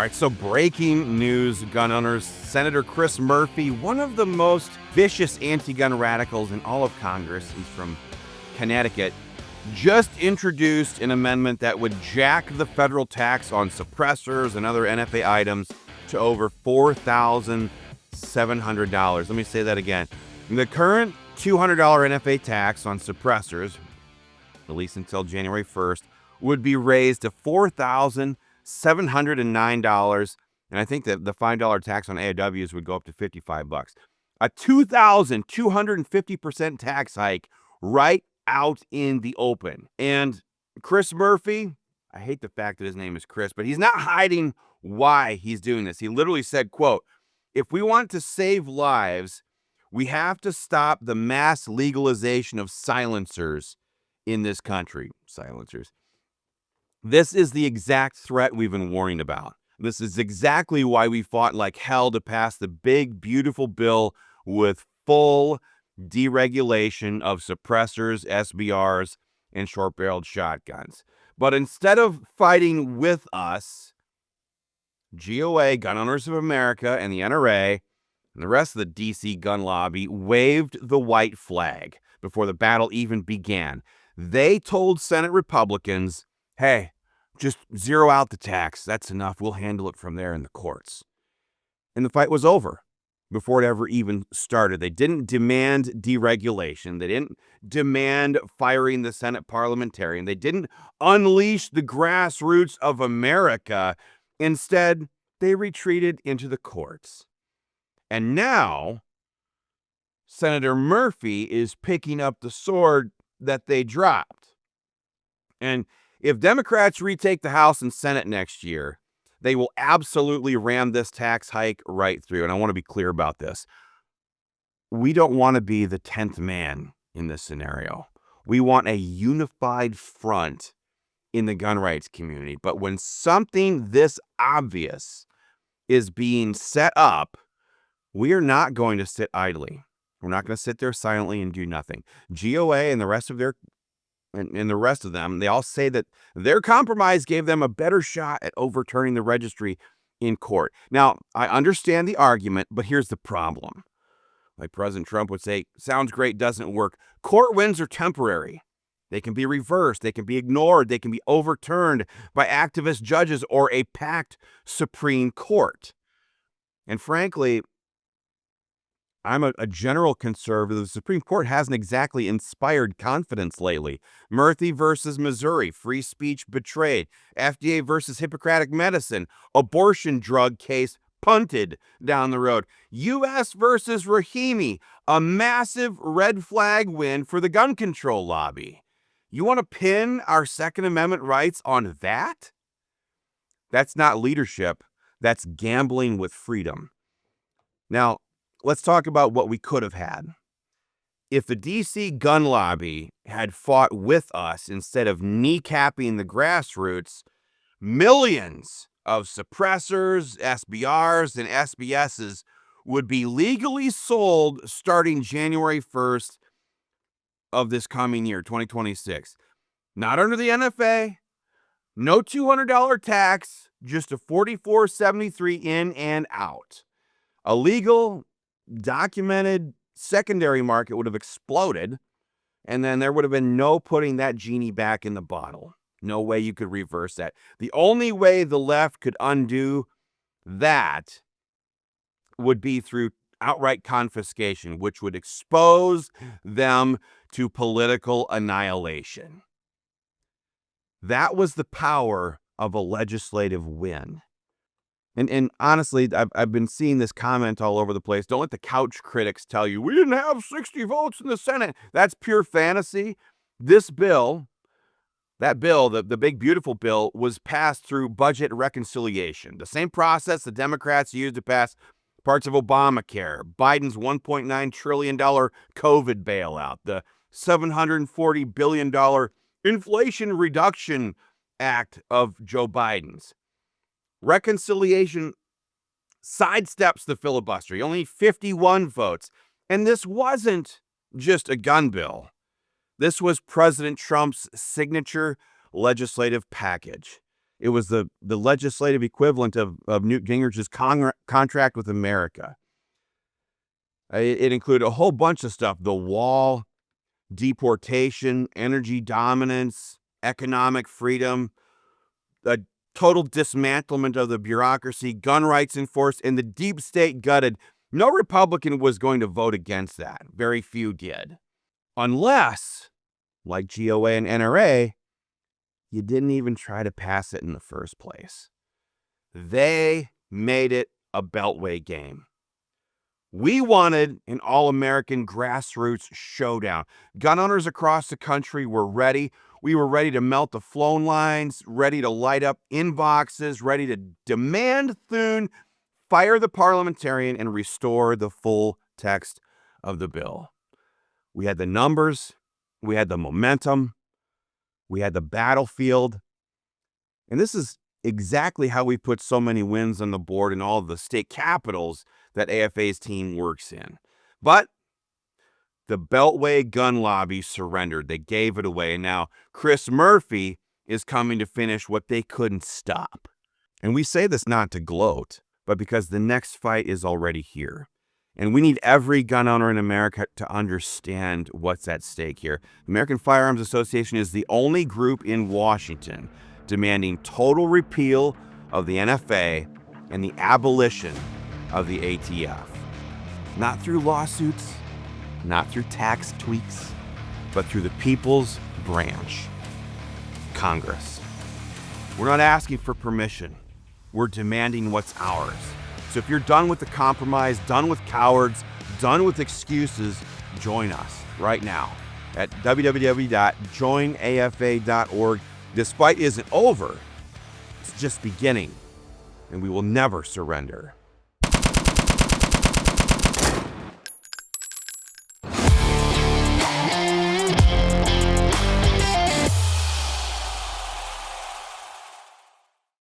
All right, so breaking news, gun owners. Senator Chris Murphy, one of the most vicious anti-gun radicals in all of Congress, he's from Connecticut, just introduced an amendment that would jack the federal tax on suppressors and other NFA items to over $4,700. Let me say that again. The current $200 NFA tax on suppressors, at least until January 1st, would be raised to $4,709, and I think that the $5 tax on AOWs would go up to $55. A 2,250% tax hike right out in the open. And Chris Murphy, I hate the fact that his name is Chris, but he's not hiding why he's doing this. He literally said, quote, "If we want to save lives, we have to stop the mass legalization of silencers in this country." Silencers. This is the exact threat we've been warning about. This is exactly why we fought like hell to pass the big, beautiful bill with full deregulation of suppressors, SBRs, and short-barreled shotguns. But instead of fighting with us, GOA, Gun Owners of America, and the NRA, and the rest of the DC gun lobby waved the white flag before the battle even began. They told Senate Republicans, hey, just zero out the tax. That's enough. We'll handle it from there in the courts. And the fight was over before it ever even started. They didn't demand deregulation. They didn't demand firing the Senate parliamentarian. They didn't unleash the grassroots of America. Instead, they retreated into the courts. And now, Senator Murphy is picking up the sword that they dropped. And if Democrats retake the House and Senate next year, they will absolutely ram this tax hike right through. And I want to be clear about this. We don't want to be the 10th man in this scenario. We want a unified front in the gun rights community. But when something this obvious is being set up, we are not going to sit idly. We're not going to sit there silently and do nothing. GOA and the rest of them, they all say that their compromise gave them a better shot at overturning the registry in court. Now, I understand the argument, but here's the problem. Like President Trump would say, sounds great, doesn't work. Court wins are temporary. They can be reversed. They can be ignored. They can be overturned by activist judges or a packed Supreme Court. And frankly, I'm a general conservative. The Supreme Court hasn't exactly inspired confidence lately. Murphy versus Missouri, free speech betrayed. FDA versus Hippocratic medicine, abortion drug case punted down the road. U.S. versus Rahimi, a massive red flag win for the gun control lobby. You want to pin our Second Amendment rights on that? That's not leadership. That's gambling with freedom. Now, let's talk about what we could have had. If the DC gun lobby had fought with us instead of kneecapping the grassroots, millions of suppressors, SBRs, and SBSs would be legally sold starting January 1st of this coming year, 2026. Not under the NFA, no $200 tax, just a $44.73 in and out. A legal, documented secondary market would have exploded, and then there would have been no putting that genie back in the bottle. No way you could reverse that. The only way the left could undo that would be through outright confiscation, which would expose them to political annihilation. That was the power of a legislative win. And honestly, I've been seeing this comment all over the place. Don't let the couch critics tell you, we didn't have 60 votes in the Senate. That's pure fantasy. This bill, the big beautiful bill, was passed through budget reconciliation. The same process the Democrats used to pass parts of Obamacare, Biden's $1.9 trillion COVID bailout, the $740 billion Inflation Reduction Act of Joe Biden's. Reconciliation sidesteps the filibuster. You only need 51 votes. And this wasn't just a gun bill. This was President Trump's signature legislative package. It was the legislative equivalent of Newt Gingrich's contract with America. It included a whole bunch of stuff: the wall, deportation, energy dominance, economic freedom, the total dismantlement of the bureaucracy, gun rights enforced, and the deep state gutted. No Republican was going to vote against that. Very few did. Unless, like GOA and NRA, you didn't even try to pass it in the first place. They made it a beltway game. We wanted an all-American grassroots showdown. Gun owners across the country were ready. We were ready to melt the phone lines, ready to light up inboxes, ready to demand Thune fire the parliamentarian and restore the full text of the bill. We had the numbers, we had the momentum, we had the battlefield, and this is exactly how we put so many wins on the board in all of the state capitals that AFA's team works in. But the Beltway gun lobby surrendered. They gave it away, and now Chris Murphy is coming to finish what they couldn't stop. And we say this not to gloat, but because the next fight is already here. And we need every gun owner in America to understand what's at stake here. The American Firearms Association is the only group in Washington demanding total repeal of the NFA and the abolition of the ATF. Not through lawsuits, not through tax tweaks, but through the people's branch, Congress. We're not asking for permission. We're demanding what's ours. So if you're done with the compromise, done with cowards, done with excuses, join us right now at www.joinafa.org. This fight isn't over. It's just beginning, and we will never surrender.